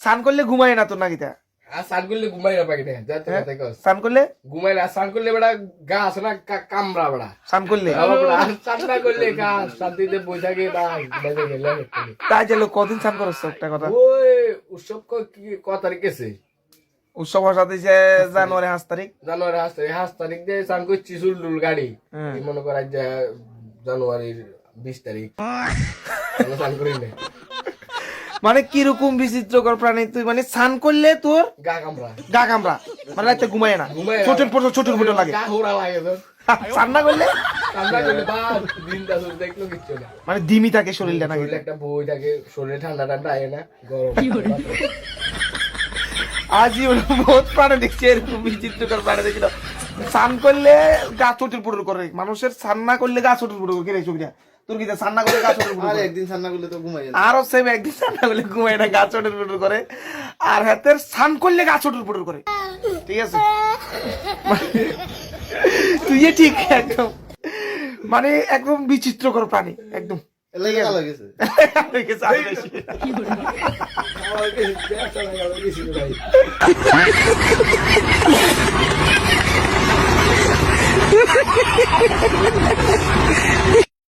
স্নান করলে ঘুমায় না তো নাকি তা আর স্নান করলে ঘুমাই না পাখি স্নান করলে ঘুমাই না স্নান করলে বেড়া গা আছে না কামড়া বেড়া স্নান করলে স্নান না করলে গা শান্তিতে বৈশাখে বা তাই যে লোক কদিন স্নান করছ একটা কথা ওই উৎসব ক তারিখ গেছে উৎসব সাথে যে জানুয়ারি 5 তারিখ জানুয়ারি 5 তারিখ দিয়ে স্নান করছি চুলটুল গাড়ি এই মনে করা যে জানুয়ারির 20 তারিখ স্নান করি না মানে কিরকম বিচিত্রকর প্রাণী তুই মানে স্নান করলে তোর গা কামড়া মানে রাতে ঘুমায় না ছোট লাগে গা হোড়া লাগে তোর স্নান না করলে বা দিনটা শুধু দেখলো কিচ্ছু না মানে দিমি থাকে শরীরটা নাকি শরীরে একটা বই থাকে শরীরে ঠান্ডা আয় না গরম আজই বহুত প্রাণী দেখছি এরকম বিচিত্রকর প্রাণী দেখছিল স্নান করলে গা চটুর পুটুর করে মানুষের স্নান না করলে গা চটুর পুটুর করে ছবিটা তোর কি স্নান না করলে গা চটুর পুটুর আর একদিন স্নান না করলে তো ঘুমাই যায় আরো সেম একদিন স্নান না করলে ঘুমায় না গা চটুর পুটুর করে আর হাতের স্নান করলে গা চটুর পুটুর করে ঠিক আছে তুই ঠিক একদম মানে একদম বিচিত্রকর প্রাণী একদম এলাকা ভালো গেছে আমার